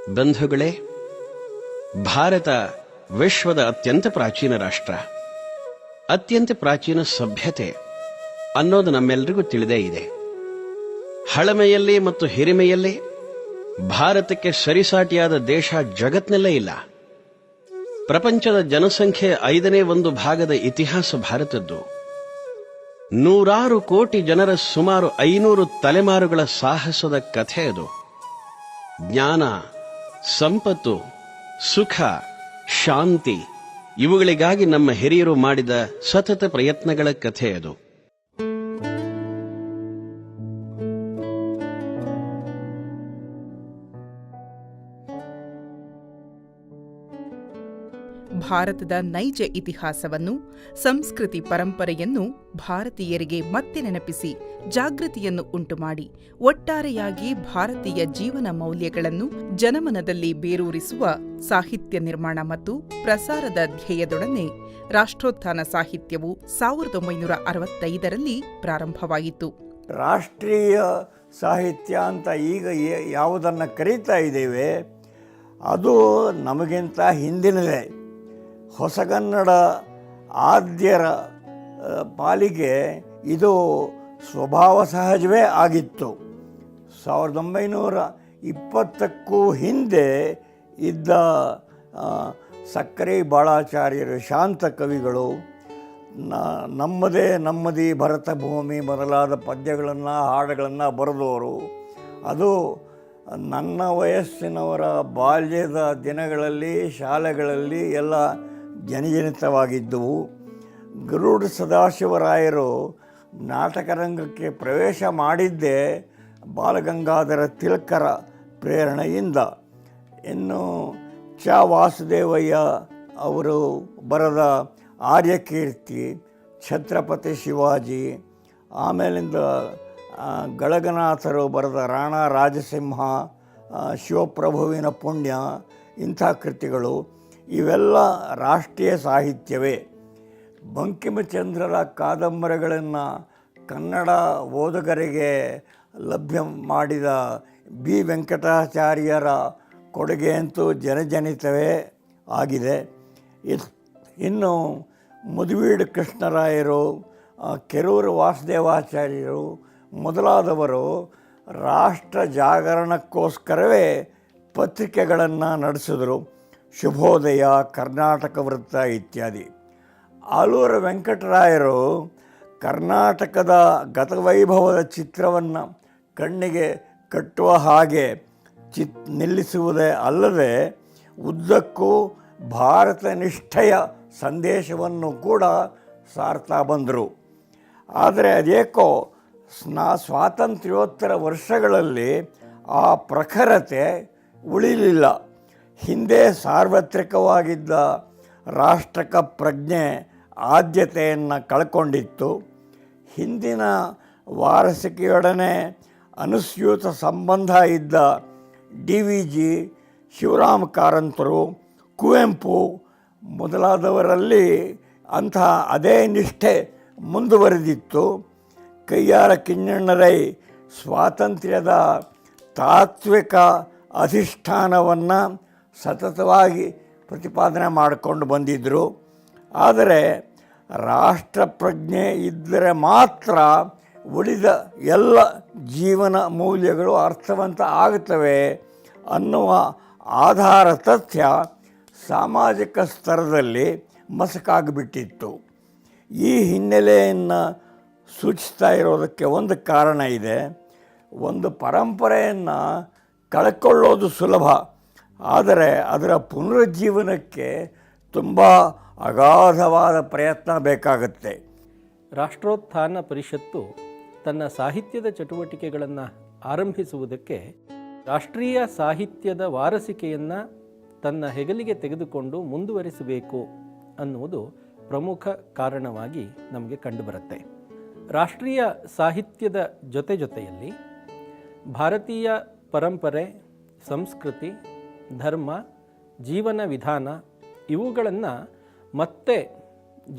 ಬಂಧುಗಳೇ, ಭಾರತ ವಿಶ್ವದ ಅತ್ಯಂತ ಪ್ರಾಚೀನ ರಾಷ್ಟ್ರ, ಅತ್ಯಂತ ಪ್ರಾಚೀನ ಸಭ್ಯತೆ ಅನ್ನೋದು ನಮ್ಮೆಲ್ಲರಿಗೂ ತಿಳಿದೇ ಇದೆ. ಹಳಮೆಯಲ್ಲಿ ಮತ್ತು ಹಿರಿಮೆಯಲ್ಲಿ ಭಾರತಕ್ಕೆ ಸರಿಸಾಟಿಯಾದ ದೇಶ ಜಗತ್ನಲ್ಲೇ ಇಲ್ಲ. ಪ್ರಪಂಚದ ಜನಸಂಖ್ಯೆ 5ನೇ 1 ಭಾಗದ ಇತಿಹಾಸ ಭಾರತದ್ದು. 100 ಕೋಟಿ ಜನರ ಸುಮಾರು 500 ತಲೆಮಾರುಗಳ ಸಾಹಸದ ಕಥೆ ಅದು. ಜ್ಞಾನ, ಸಂಪತ್ತು, ಸುಖ, ಶಾಂತಿ ಇವುಗಳಿಗಾಗಿ ನಮ್ಮ ಹಿರಿಯರು ಮಾಡಿದ ಸತತ ಪ್ರಯತ್ನಗಳ ಕಥೆ ಅದು. ಭಾರತದ ನೈಜ ಇತಿಹಾಸವನ್ನು, ಸಂಸ್ಕೃತಿ ಪರಂಪರೆಯನ್ನು ಭಾರತೀಯರಿಗೆ ಮತ್ತೆ ನೆನಪಿಸಿ ಜಾಗೃತಿಯನ್ನು ಉಂಟುಮಾಡಿ ಒಟ್ಟಾರೆಯಾಗಿ ಭಾರತೀಯ ಜೀವನ ಮೌಲ್ಯಗಳನ್ನು ಜನಮನದಲ್ಲಿ ಬೇರೂರಿಸುವ ಸಾಹಿತ್ಯ ನಿರ್ಮಾಣ ಮತ್ತು ಪ್ರಸಾರದ ಧ್ಯೇಯದೊಡನೆ ರಾಷ್ಟ್ರೋತ್ಥಾನ ಸಾಹಿತ್ಯವು 1965ರಲ್ಲಿ ಪ್ರಾರಂಭವಾಯಿತು. ರಾಷ್ಟ್ರೀಯ ಸಾಹಿತ್ಯ ಅಂತ ಈಗ ಯಾವುದನ್ನು ಕರೀತಾ ಇದ್ದೇವೆ ಅದು ನಮಗಿಂತ ಹಿಂದಿನದೇ. ಹೊಸಗನ್ನಡ ಆದ್ಯರ ಪಾಲಿಗೆ ಇದು ಸ್ವಭಾವ ಸಹಜವೇ ಆಗಿತ್ತು. 1920ಕ್ಕೂ ಹಿಂದೆ ಇದ್ದ ಸಕ್ಕರೆ ಬಾಳಾಚಾರ್ಯರು, ಶಾಂತ ಕವಿಗಳು, ನಮ್ಮದಿ ಭರತ ಭೂಮಿ ಮೊದಲಾದ ಪದ್ಯಗಳನ್ನು, ಹಾಡುಗಳನ್ನು ಬರೆದವರು, ಅದು ನನ್ನ ವಯಸ್ಸಿನವರ ಬಾಲ್ಯದ ದಿನಗಳಲ್ಲಿ ಶಾಲೆಗಳಲ್ಲಿ ಎಲ್ಲ ಜನಜನಿತವಾಗಿದ್ದವು. ಗರುಡ ಸದಾಶಿವರಾಯರು ನಾಟಕರಂಗಕ್ಕೆ ಪ್ರವೇಶ ಮಾಡಿದ್ದೇ ಬಾಲಗಂಗಾಧರ ತಿಲಕರ ಪ್ರೇರಣೆಯಿಂದ. ಇನ್ನು ಚ ವಾಸುದೇವಯ್ಯ ಅವರು ಬರೆದ ಆರ್ಯಕೀರ್ತಿ, ಛತ್ರಪತಿ ಶಿವಾಜಿ, ಆಮೇಲಿಂದ ಗಳಗನಾಥರು ಬರೆದ ರಾಣಾ ರಾಜಸಿಂಹ, ಶಿವಪ್ರಭುವಿನ ಪುಣ್ಯ, ಇಂಥ ಕೃತಿಗಳು ಇವೆಲ್ಲ ರಾಷ್ಟ್ರೀಯ ಸಾಹಿತ್ಯವೇ. ಬಂಕಿಮಚಂದ್ರರ ಕಾದಂಬರಿಗಳನ್ನು ಕನ್ನಡ ಓದುಗರಿಗೆ ಲಭ್ಯ ಮಾಡಿದ ಬಿ ವೆಂಕಟಾಚಾರ್ಯರ ಕೊಡುಗೆಯಂತೂ ಜನಜನಿತವೇ ಆಗಿದೆ. ಇನ್ನು ಮುದುವೀಡು ಕೃಷ್ಣರಾಯರು, ಕೆರೂರು ವಾಸುದೇವಾಚಾರ್ಯರು ಮೊದಲಾದವರು ರಾಷ್ಟ್ರ ಜಾಗರಣಕ್ಕೋಸ್ಕರವೇ ಪತ್ರಿಕೆಗಳನ್ನು ನಡೆಸಿದರು. ಶುಭೋದಯ, ಕರ್ನಾಟಕ ವೃತ್ತ ಇತ್ಯಾದಿ. ಆಲೂರು ವೆಂಕಟರಾಯರು ಕರ್ನಾಟಕದ ಗತವೈಭವದ ಚಿತ್ರವನ್ನು ಕಣ್ಣಿಗೆ ಕಟ್ಟುವ ಹಾಗೆ ನಿಲ್ಲಿಸುವುದೇ ಅಲ್ಲದೆ ಉದ್ದಕ್ಕೂ ಭಾರತ ನಿಷ್ಠೆಯ ಸಂದೇಶವನ್ನು ಕೂಡ ಸಾರ್ತಾ ಬಂದರು. ಆದರೆ ಅದೇಕೋ ಸ್ವಾತಂತ್ರ್ಯೋತ್ತರ ವರ್ಷಗಳಲ್ಲಿ ಆ ಪ್ರಖರತೆ ಉಳಿಲಿಲ್ಲ. ಹಿಂದೆ ಸಾರ್ವತ್ರಿಕವಾಗಿದ್ದ ರಾಷ್ಟ್ರಕ ಪ್ರಜ್ಞೆ ಆದ್ಯತೆಯನ್ನು ಕಳ್ಕೊಂಡಿತ್ತು. ಹಿಂದಿನ ವಾರಸಿಕೆಯೊಡನೆ ಅನುಸ್ಯೂತ ಸಂಬಂಧ ಇದ್ದ DVG, ಶಿವರಾಮ ಕಾರಂತರು, ಕುವೆಂಪು ಮೊದಲಾದವರಲ್ಲಿ ಅಂಥ ಅದೇ ನಿಷ್ಠೆ ಮುಂದುವರೆದಿತ್ತು. ಕಯ್ಯಾರ ಕಿಞ್ಞಣ್ಣರೈ ಸ್ವಾತಂತ್ರ್ಯದ ತಾತ್ವಿಕ ಅಧಿಷ್ಠಾನವನ್ನು ಸತತವಾಗಿ ಪ್ರತಿಪಾದನೆ ಮಾಡಿಕೊಂಡು ಬಂದಿದ್ದರು. ಆದರೆ ರಾಷ್ಟ್ರಪ್ರಜ್ಞೆ ಇದ್ದರೆ ಮಾತ್ರ ಉಳಿದ ಎಲ್ಲ ಜೀವನ ಮೌಲ್ಯಗಳು ಅರ್ಥವಂತ ಆಗುತ್ತವೆ ಅನ್ನುವ ಆಧಾರ ತಥ್ಯ ಸಾಮಾಜಿಕ ಸ್ತರದಲ್ಲಿ ಮಸಕಾಗಿಬಿಟ್ಟಿತ್ತು. ಈ ಹಿನ್ನೆಲೆಯನ್ನು ಸೂಚಿಸ್ತಾ ಇರೋದಕ್ಕೆ ಒಂದು ಕಾರಣ ಇದೆ. ಒಂದು ಪರಂಪರೆಯನ್ನು ಕಳ್ಕೊಳ್ಳೋದು ಸುಲಭ, ಆದರೆ ಅದರ ಪುನರುಜ್ಜೀವನಕ್ಕೆ ತುಂಬ ಅಗಾಧವಾದ ಪ್ರಯತ್ನ ಬೇಕಾಗುತ್ತೆ. ರಾಷ್ಟ್ರೋತ್ಥಾನ ಪರಿಷತ್ತು ತನ್ನ ಸಾಹಿತ್ಯದ ಚಟುವಟಿಕೆಗಳನ್ನು ಆರಂಭಿಸುವುದಕ್ಕೆ ರಾಷ್ಟ್ರೀಯ ಸಾಹಿತ್ಯದ ವಾರಸಿಕೆಯನ್ನು ತನ್ನ ಹೆಗಲಿಗೆ ತೆಗೆದುಕೊಂಡು ಮುಂದುವರಿಸಬೇಕು ಅನ್ನುವುದು ಪ್ರಮುಖ ಕಾರಣವಾಗಿ ನಮಗೆ ಕಂಡುಬರುತ್ತೆ. ರಾಷ್ಟ್ರೀಯ ಸಾಹಿತ್ಯದ ಜೊತೆಯಲ್ಲಿ ಭಾರತೀಯ ಪರಂಪರೆ, ಸಂಸ್ಕೃತಿ, ಧರ್ಮ, ಜೀವನ ವಿಧಾನ ಇವುಗಳನ್ನು ಮತ್ತೆ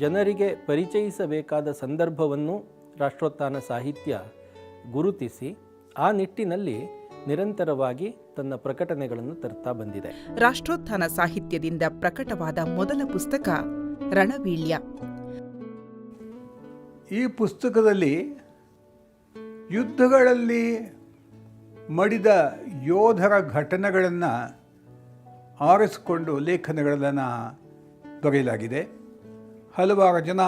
ಜನರಿಗೆ ಪರಿಚಯಿಸಬೇಕಾದ ಸಂದರ್ಭವನ್ನು ರಾಷ್ಟ್ರೋತ್ಥಾನ ಸಾಹಿತ್ಯ ಗುರುತಿಸಿ ಆ ನಿಟ್ಟಿನಲ್ಲಿ ನಿರಂತರವಾಗಿ ತನ್ನ ಪ್ರಕಟಣೆಗಳನ್ನು ತರ್ತಾ ಬಂದಿದೆ. ರಾಷ್ಟ್ರೋತ್ಥಾನ ಸಾಹಿತ್ಯದಿಂದ ಪ್ರಕಟವಾದ ಮೊದಲ ಪುಸ್ತಕ ರಣವೀಳ್ಯ. ಈ ಪುಸ್ತಕದಲ್ಲಿ ಯುದ್ಧಗಳಲ್ಲಿ ಮಡಿದ ಯೋಧರ ಘಟನೆಗಳನ್ನು ಆರಿಸಿಕೊಂಡು ಲೇಖನಗಳನ್ನು ಬರೆಯಲಾಗಿದೆ. ಹಲವಾರು ಜನ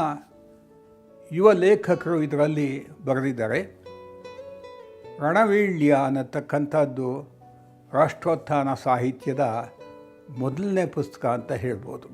ಯುವ ಲೇಖಕರು ಇದರಲ್ಲಿ ಬರೆದಿದ್ದಾರೆ. ರಣವೀಳ್ಯ ಅನ್ನತಕ್ಕಂಥದ್ದು ರಾಷ್ಟ್ರೋತ್ಥಾನ ಸಾಹಿತ್ಯದ ಮೊದಲನೇ ಪುಸ್ತಕ ಅಂತ ಹೇಳ್ಬೋದು.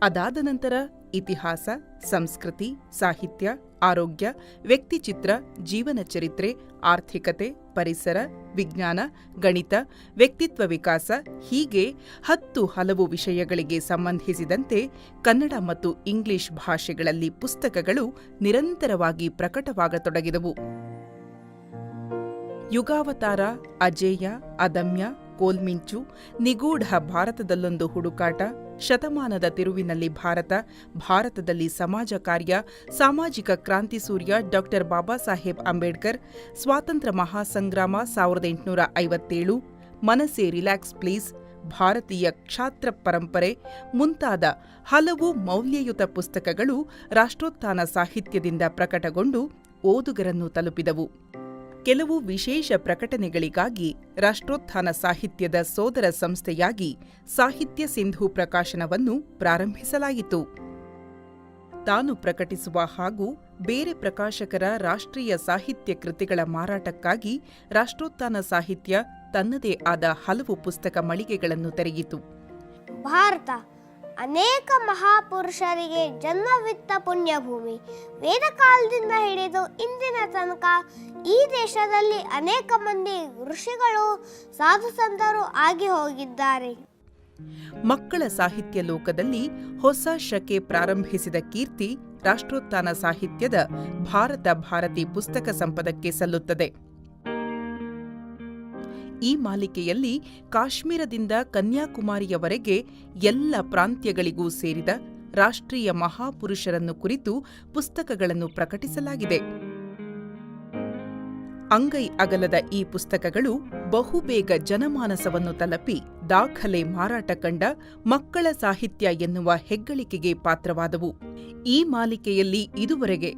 ಅದಾದ ನಂತರ ಇತಿಹಾಸ, ಸಂಸ್ಕೃತಿ, ಸಾಹಿತ್ಯ, ಆರೋಗ್ಯ, ವ್ಯಕ್ತಿಚಿತ್ರ, ಜೀವನ ಚರಿತ್ರೆ, ಆರ್ಥಿಕತೆ, ಪರಿಸರ, ವಿಜ್ಞಾನ, ಗಣಿತ, ವ್ಯಕ್ತಿತ್ವ ವಿಕಾಸ ಹೀಗೆ 10 ಹಲವು ವಿಷಯಗಳಿಗೆ ಸಂಬಂಧಿಸಿದಂತೆ ಕನ್ನಡ ಮತ್ತು ಇಂಗ್ಲಿಷ್ ಭಾಷೆಗಳಲ್ಲಿ ಪುಸ್ತಕಗಳು ನಿರಂತರವಾಗಿ ಪ್ರಕಟವಾಗತೊಡಗಿದವು. ಯುಗಾವತಾರ, ಅಜೇಯ, ಅದಮ್ಯ, ಕೋಲ್ಮಿಂಚು, ನಿಗೂಢ ಭಾರತದಲ್ಲೊಂದು ಹುಡುಕಾಟ, ಶತಮಾನದ ತಿರುವಿನಲ್ಲಿ ಭಾರತ, ಭಾರತದಲ್ಲಿ ಸಮಾಜ ಕಾರ್ಯ, ಸಾಮಾಜಿಕ ಕ್ರಾಂತಿ ಸೂರ್ಯ ಡಾ ಬಾಬಾ ಸಾಹೇಬ್ ಅಂಬೇಡ್ಕರ್, ಸ್ವಾತಂತ್ರ್ಯ ಮಹಾಸಂಗ್ರಾಮ 1857, ಮನಸೆ ರಿಲ್ಯಾಕ್ಸ್ ಪ್ಲೀಸ್, ಭಾರತೀಯ ಕ್ಷಾತ್ರ ಪರಂಪರೆ ಮುಂತಾದ ಹಲವು ಮೌಲ್ಯಯುತ ಪುಸ್ತಕಗಳು ರಾಷ್ಟ್ರೋತ್ಥಾನ ಸಾಹಿತ್ಯದಿಂದ ಪ್ರಕಟಗೊಂಡು ಓದುಗರನ್ನು ತಲುಪಿದವು. ಕೆಲವು ವಿಶೇಷ ಪ್ರಕಟಣೆಗಳಿಗಾಗಿ ರಾಷ್ಟ್ರೋತ್ಥಾನ ಸಾಹಿತ್ಯದ ಸೋದರ ಸಂಸ್ಥೆಯಾಗಿ ಸಾಹಿತ್ಯ ಸಿಂಧು ಪ್ರಕಾಶನವನ್ನು ಪ್ರಾರಂಭಿಸಲಾಯಿತು. ತಾನು ಪ್ರಕಟಿಸುವ ಹಾಗೂ ಬೇರೆ ಪ್ರಕಾಶಕರ ರಾಷ್ಟ್ರೀಯ ಸಾಹಿತ್ಯ ಕೃತಿಗಳ ಮಾರಾಟಕ್ಕಾಗಿ ರಾಷ್ಟ್ರೋತ್ಥಾನ ಸಾಹಿತ್ಯ ತನ್ನದೇ ಆದ ಹಲವು ಪುಸ್ತಕ ಮಳಿಗೆಗಳನ್ನು ತೆರೆಯಿತು. ಭಾರತ ಅನೇಕ ಮಹಾಪುರುಷರಿಗೆ ಜನ್ಮವಿತ್ತ ಪುಣ್ಯಭೂಮಿ. ವೇದಕಾಲದಿಂದ ಹಿಡಿದು ಇಂದಿನ ತನಕ ಈ ದೇಶದಲ್ಲಿ ಅನೇಕ ಮಂದಿ ಋಷಿಗಳು ಸಾಧು ಸಂತರು ಆಗಿ ಹೋಗಿದ್ದಾರೆ. ಮಕ್ಕಳ ಸಾಹಿತ್ಯ ಲೋಕದಲ್ಲಿ ಹೊಸ ಶಕೆ ಪ್ರಾರಂಭಿಸಿದ ಕೀರ್ತಿ ರಾಷ್ಟ್ರೋತ್ಥಾನ ಸಾಹಿತ್ಯದ ಭಾರತ ಭಾರತಿ ಪುಸ್ತಕ ಸಂಪದಕ್ಕೆ ಸಲ್ಲುತ್ತದೆ. ಈ ಮಾಲಿಕೆಯಲ್ಲಿ ಕಾಶ್ಮೀರದಿಂದ ಕನ್ಯಾಕುಮಾರಿಯವರೆಗೆ ಎಲ್ಲ ಪ್ರಾಂತ್ಯಗಳಿಗೂ ಸೇರಿದ ರಾಷ್ಟ್ರೀಯ ಮಹಾಪುರುಷರನ್ನು ಕುರಿತು ಪುಸ್ತಕಗಳನ್ನು ಪ್ರಕಟಿಸಲಾಗಿದೆ. ಅಂಗೈ ಅಗಲದ ಈ ಪುಸ್ತಕಗಳು ಬಹುಬೇಗ ಜನಮಾನಸವನ್ನು ತಲುಪಿ ದಾಖಲೆ ಮಾರಾಟ ಕಂಡ ಮಕ್ಕಳ ಸಾಹಿತ್ಯ ಎನ್ನುವ ಹೆಗ್ಗಳಿಕೆಗೆ ಪಾತ್ರವಾದವು. ಈ ಮಾಲಿಕೆಯಲ್ಲಿ ಇದುವರೆಗೆ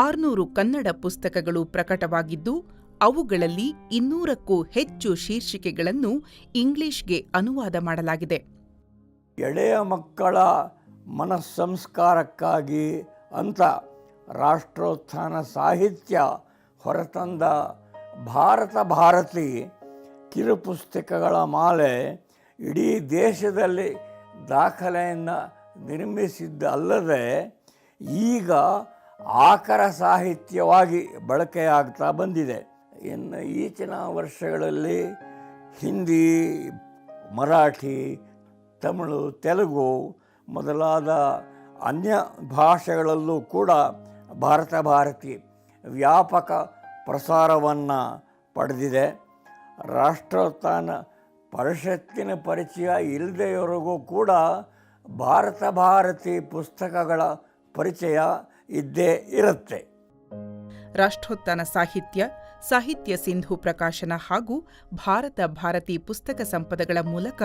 600 ಕನ್ನಡ ಪುಸ್ತಕಗಳು ಪ್ರಕಟವಾಗಿದ್ದು, ಅವುಗಳಲ್ಲಿ 200ಕ್ಕೂ ಹೆಚ್ಚು ಶೀರ್ಷಿಕೆಗಳನ್ನು ಇಂಗ್ಲಿಷ್ಗೆ ಅನುವಾದ ಮಾಡಲಾಗಿದೆ. ಎಳೆಯ ಮಕ್ಕಳ ಮನಸ್ಸಂಸ್ಕಾರಕ್ಕಾಗಿ ಅಂತ ರಾಷ್ಟ್ರೋತ್ಥಾನ ಸಾಹಿತ್ಯ ಹೊರತಂದ ಭಾರತ ಭಾರತಿ ಕಿರುಪುಸ್ತಕಗಳ ಮಾಲೆ ಇಡೀ ದೇಶದಲ್ಲಿ ದಾಖಲೆಯನ್ನು ನಿರ್ಮಿಸಿದ್ದಲ್ಲದೆ ಈಗ ಆಕರ ಸಾಹಿತ್ಯವಾಗಿ ಬಳಕೆಯಾಗ್ತಾ ಬಂದಿದೆ. ಇನ್ನು ಈಚಿನ ವರ್ಷಗಳಲ್ಲಿ ಹಿಂದಿ, ಮರಾಠಿ, ತಮಿಳು, ತೆಲುಗು ಮೊದಲಾದ ಅನ್ಯ ಭಾಷೆಗಳಲ್ಲೂ ಕೂಡ ಭಾರತ ಭಾರತಿ ವ್ಯಾಪಕ ಪ್ರಸಾರವನ್ನು ಪಡೆದಿದೆ. ರಾಷ್ಟ್ರೋತ್ಥಾನ ಪರಿಷತ್ತಿನ ಪರಿಚಯ ಇಲ್ಲದೆಯವರೆಗೂ ಕೂಡ ಭಾರತ ಭಾರತಿ ಪುಸ್ತಕಗಳ ಪರಿಚಯ ಇದ್ದೇ ಇರುತ್ತೆ. ರಾಷ್ಟ್ರೋತ್ಥಾನ ಸಾಹಿತ್ಯ, ಸಾಹಿತ್ಯ ಸಿಂಧು ಪ್ರಕಾಶನ ಹಾಗೂ ಭಾರತ ಭಾರತಿ ಪುಸ್ತಕ ಸಂಪದಗಳ ಮೂಲಕ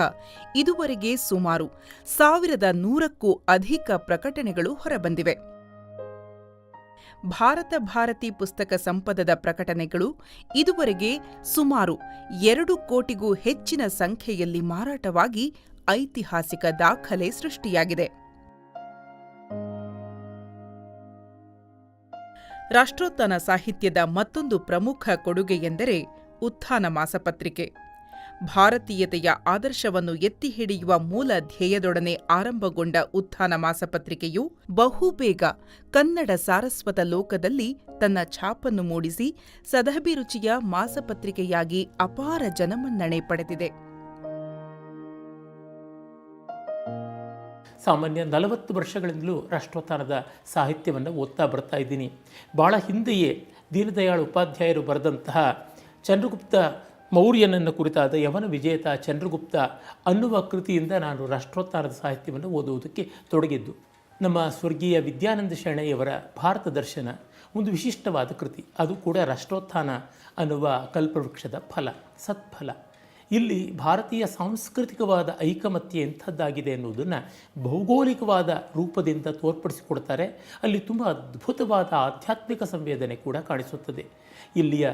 ಇದುವರೆಗೆ ಸುಮಾರು 1100ಕ್ಕೂ ಅಧಿಕ ಪ್ರಕಟಣೆಗಳು ಹೊರಬಂದಿವೆ. ಭಾರತ ಭಾರತಿ ಪುಸ್ತಕ ಸಂಪದದ ಪ್ರಕಟಣೆಗಳು ಇದುವರೆಗೆ ಸುಮಾರು 2 ಕೋಟಿಗೂ ಹೆಚ್ಚಿನ ಸಂಖ್ಯೆಯಲ್ಲಿ ಮಾರಾಟವಾಗಿ ಐತಿಹಾಸಿಕ ದಾಖಲೆ ಸೃಷ್ಟಿಯಾಗಿದೆ. ರಾಷ್ಟ್ರೋತ್ಥಾನ ಸಾಹಿತ್ಯದ ಮತ್ತೊಂದು ಪ್ರಮುಖ ಕೊಡುಗೆಯೆಂದರೆ ಉತ್ಥಾನ ಮಾಸಪತ್ರಿಕೆ. ಭಾರತೀಯತೆಯ ಆದರ್ಶವನ್ನು ಎತ್ತಿ ಹಿಡಿಯುವ ಮೂಲ ಧ್ಯೇಯದೊಡನೆ ಆರಂಭಗೊಂಡ ಉತ್ಥಾನ ಮಾಸಪತ್ರಿಕೆಯು ಬಹುಬೇಗ ಕನ್ನಡ ಸಾರಸ್ವತ ಲೋಕದಲ್ಲಿ ತನ್ನ ಛಾಪನ್ನು ಮೂಡಿಸಿ ಸದಭಿರುಚಿಯ ಮಾಸಪತ್ರಿಕೆಯಾಗಿ ಅಪಾರ ಜನಮನ್ನಣೆ ಪಡೆದಿದೆ. ಸಾಮಾನ್ಯ 40 ವರ್ಷಗಳಿಂದಲೂ ರಾಷ್ಟ್ರೋತ್ಥಾನದ ಸಾಹಿತ್ಯವನ್ನು ಓದ್ತಾ ಬರ್ತಾ ಇದ್ದೀನಿ. ಭಾಳ ಹಿಂದೆಯೇ ದೀನದಯಾಳ್ ಉಪಾಧ್ಯಾಯರು ಬರೆದಂತಹ ಚಂದ್ರಗುಪ್ತ ಮೌರ್ಯನನ್ನು ಕುರಿತಾದ ಯವನ ವಿಜೇತ ಚಂದ್ರಗುಪ್ತ ಅನ್ನುವ ಕೃತಿಯಿಂದ ನಾನು ರಾಷ್ಟ್ರೋತ್ಥಾನದ ಸಾಹಿತ್ಯವನ್ನು ಓದುವುದಕ್ಕೆ ತೊಡಗಿದ್ದು. ನಮ್ಮ ಸ್ವರ್ಗೀಯ ವಿದ್ಯಾನಂದ ಶೆಣೈಯವರ ಭಾರತ ದರ್ಶನ, ಒಂದು ವಿಶಿಷ್ಟವಾದ ಕೃತಿ. ಅದು ಕೂಡ ರಾಷ್ಟ್ರೋತ್ಥಾನ ಅನ್ನುವ ಕಲ್ಪವೃಕ್ಷದ ಫಲ, ಸತ್ಫಲ. ಇಲ್ಲಿ ಭಾರತೀಯ ಸಾಂಸ್ಕೃತಿಕವಾದ ಐಕಮತ್ಯ ಎಂಥದ್ದಾಗಿದೆ ಎನ್ನುವುದನ್ನು ಭೌಗೋಳಿಕವಾದ ರೂಪದಿಂದ ತೋರ್ಪಡಿಸಿಕೊಡ್ತಾರೆ. ಅಲ್ಲಿ ತುಂಬ ಅದ್ಭುತವಾದ ಆಧ್ಯಾತ್ಮಿಕ ಸಂವೇದನೆ ಕೂಡ ಕಾಣಿಸುತ್ತದೆ. ಇಲ್ಲಿಯ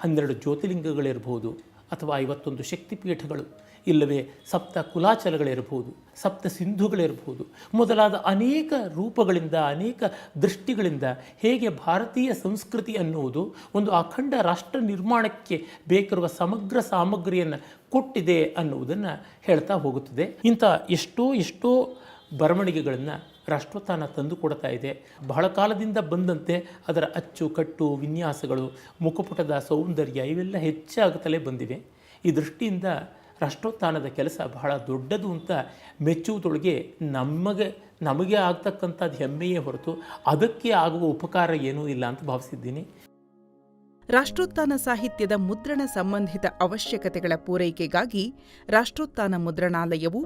12 ಜ್ಯೋತಿರ್ಲಿಂಗಗಳಿರ್ಬೋದು, ಅಥವಾ 51 ಶಕ್ತಿಪೀಠಗಳು, ಇಲ್ಲವೇ ಸಪ್ತ ಕುಲಾಚಲಗಳಿರ್ಬೋದು, ಸಪ್ತ ಸಿಂಧುಗಳಿರ್ಬೋದು, ಮೊದಲಾದ ಅನೇಕ ರೂಪಗಳಿಂದ, ಅನೇಕ ದೃಷ್ಟಿಗಳಿಂದ ಹೇಗೆ ಭಾರತೀಯ ಸಂಸ್ಕೃತಿ ಅನ್ನುವುದು ಒಂದು ಅಖಂಡ ರಾಷ್ಟ್ರ ನಿರ್ಮಾಣಕ್ಕೆ ಬೇಕಿರುವ ಸಮಗ್ರ ಸಾಮಗ್ರಿಯನ್ನು ಕೊಟ್ಟಿದೆ ಅನ್ನುವುದನ್ನು ಹೇಳ್ತಾ ಹೋಗುತ್ತದೆ. ಇಂಥ ಎಷ್ಟೋ ಬರವಣಿಗೆಗಳನ್ನು ರಾಷ್ಟ್ರೋತ್ಥಾನ ತಂದು ಕೊಡ್ತಾ ಇದೆ. ಬಹಳ ಕಾಲದಿಂದ ಬಂದಂತೆ ಅದರ ಅಚ್ಚು ಕಟ್ಟು, ವಿನ್ಯಾಸಗಳು, ಮುಖಪುಟದ ಸೌಂದರ್ಯ ಇವೆಲ್ಲ ಹೆಚ್ಚಾಗುತ್ತಲೇ ಬಂದಿವೆ. ಈ ದೃಷ್ಟಿಯಿಂದ ರಾಷ್ಟ್ರೋತ್ಥಾನದ ಕೆಲಸ ಬಹಳ ದೊಡ್ಡದು ಅಂತ ಮೆಚ್ಚುವುದೊಳಗೆ ನಮಗೆ ಆಗ್ತಕ್ಕಂಥದ್ದು ಹೆಮ್ಮೆಯೇ ಹೊರತು ಅದಕ್ಕೆ ಆಗುವ ಉಪಕಾರ ಏನೂ ಇಲ್ಲ ಅಂತ ಭಾವಿಸಿದ್ದೀನಿ. ರಾಷ್ಟ್ರೋತ್ಥಾನ ಸಾಹಿತ್ಯದ ಮುದ್ರಣ ಸಂಬಂಧಿತ ಅವಶ್ಯಕತೆಗಳ ಪೂರೈಕೆಗಾಗಿ ರಾಷ್ಟ್ರೋತ್ಥಾನ ಮುದ್ರಣಾಲಯವು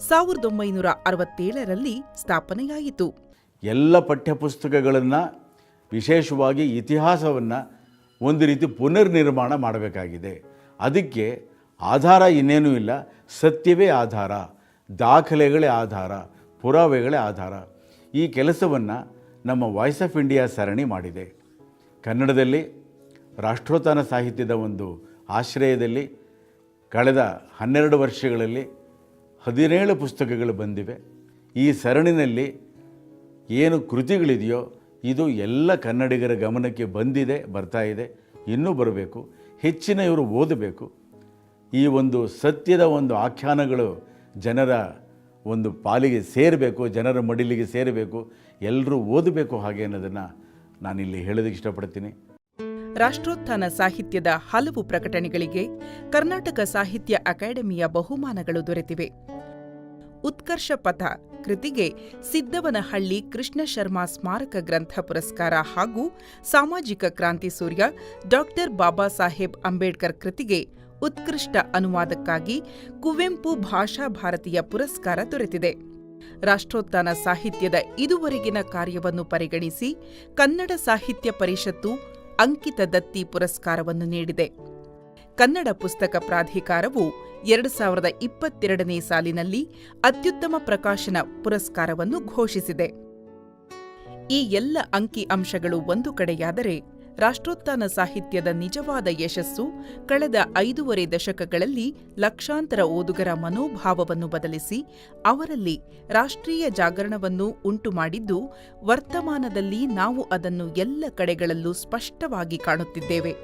1967ರಲ್ಲಿ ಸ್ಥಾಪನೆಯಾಯಿತು. ಎಲ್ಲ ಪಠ್ಯಪುಸ್ತಕಗಳನ್ನು, ವಿಶೇಷವಾಗಿ ಇತಿಹಾಸವನ್ನು ಒಂದು ರೀತಿ ಪುನರ್ನಿರ್ಮಾಣ ಮಾಡಬೇಕಾಗಿದೆ. ಅದಕ್ಕೆ ಆಧಾರ ಇನ್ನೇನೂ ಇಲ್ಲ, ಸತ್ಯವೇ ಆಧಾರ, ದಾಖಲೆಗಳೇ ಆಧಾರ, ಪುರಾವೆಗಳೇ ಆಧಾರ. ಈ ಕೆಲಸವನ್ನು ನಮ್ಮ ವಾಯ್ಸ್ ಆಫ್ ಇಂಡಿಯಾ ಸರಣಿ ಮಾಡಿದೆ. ಕನ್ನಡದಲ್ಲಿ ರಾಷ್ಟ್ರೋತ್ಥಾನ ಸಾಹಿತ್ಯದ ಒಂದು ಆಶ್ರಯದಲ್ಲಿ ಕಳೆದ 12 ವರ್ಷಗಳಲ್ಲಿ 17 ಪುಸ್ತಕಗಳು ಬಂದಿವೆ. ಈ ಸರಣಿನಲ್ಲಿ ಏನು ಕೃತಿಗಳಿದೆಯೋ ಇದು ಎಲ್ಲ ಕನ್ನಡಿಗರ ಗಮನಕ್ಕೆ ಬರ್ತಾ ಇದೆ, ಇನ್ನೂ ಬರಬೇಕು, ಹೆಚ್ಚಿನ ಇವರು ಓದಬೇಕು. ಈ ಒಂದು ಸತ್ಯದ ಒಂದು ಆಖ್ಯಾನಗಳು ಜನರ ಒಂದು ಪಾಲಿಗೆ ಸೇರಬೇಕು, ಜನರ ಮಡಿಲಿಗೆ ಸೇರಬೇಕು, ಎಲ್ಲರೂ ಓದಬೇಕು ಹಾಗೆ ಅನ್ನೋದನ್ನು ನಾನಿಲ್ಲಿ ಹೇಳೋದಕ್ಕೆ ಇಷ್ಟಪಡ್ತೀನಿ. ರಾಷ್ಟ್ರೋತ್ಥಾನ ಸಾಹಿತ್ಯದ ಹಲವು ಪ್ರಕಟಣೆಗಳಿಗೆ ಕರ್ನಾಟಕ ಸಾಹಿತ್ಯ ಅಕಾಡೆಮಿಯ ಬಹುಮಾನಗಳು ದೊರೆತಿವೆ. ಉತ್ಕರ್ಷ ಪಥ ಕೃತಿಗೆ ಸಿದ್ದವನಹಳ್ಳಿ ಕೃಷ್ಣ ಶರ್ಮಾ ಸ್ಮಾರಕ ಗ್ರಂಥ ಪುರಸ್ಕಾರ ಹಾಗೂ ಸಾಮಾಜಿಕ ಕ್ರಾಂತಿ ಸೂರ್ಯ ಡಾ. ಬಾಬಾ ಸಾಹೇಬ್ ಅಂಬೇಡ್ಕರ್ ಕೃತಿಗೆ ಉತ್ಕೃಷ್ಟ ಅನುವಾದಕ್ಕಾಗಿ ಕುವೆಂಪು ಭಾಷಾ ಭಾರತಿಯ ಪುರಸ್ಕಾರ ದೊರೆತಿದೆ. ರಾಷ್ಟ್ರೋತ್ಥಾನ ಸಾಹಿತ್ಯದ ಇದುವರೆಗಿನ ಕಾರ್ಯವನ್ನು ಪರಿಗಣಿಸಿ ಕನ್ನಡ ಸಾಹಿತ್ಯ ಪರಿಷತ್ತು ಅಂಕಿತ ದತ್ತಿ ಪುರಸ್ಕಾರವನ್ನು ನೀಡಿದೆ. ಕನ್ನಡ ಪುಸ್ತಕ ಪ್ರಾಧಿಕಾರವು 2022ನೇ ಸಾಲಿನಲ್ಲಿ ಅತ್ಯುತ್ತಮ ಪ್ರಕಾಶನ ಪುರಸ್ಕಾರವನ್ನು ಘೋಷಿಸಿದೆ. ಈ ಎಲ್ಲ ಅಂಕಿ ಅಂಶಗಳು ಒಂದು ಕಡೆಯಾದರೆ, ರಾಷ್ಟ್ರೋತ್ಥಾನ ಸಾಹಿತ್ಯದ ನಿಜವಾದ ಯಶಸ್ಸು ಕಳೆದ 5.5 ದಶಕಗಳಲ್ಲಿ ಲಕ್ಷಾಂತರ ಓದುಗರ ಮನೋಭಾವವನ್ನು ಬದಲಿಸಿ ಅವರಲ್ಲಿ ರಾಷ್ಟ್ರೀಯ ಜಾಗರಣವನ್ನು ಉಂಟುಮಾಡಿದ್ದು, ವರ್ತಮಾನದಲ್ಲಿ ನಾವು ಅದನ್ನು ಎಲ್ಲ ಕಡೆಗಳಲ್ಲೂ ಸ್ಪಷ್ಟವಾಗಿ ಕಾಣುತ್ತಿದ್ದೇವೆ.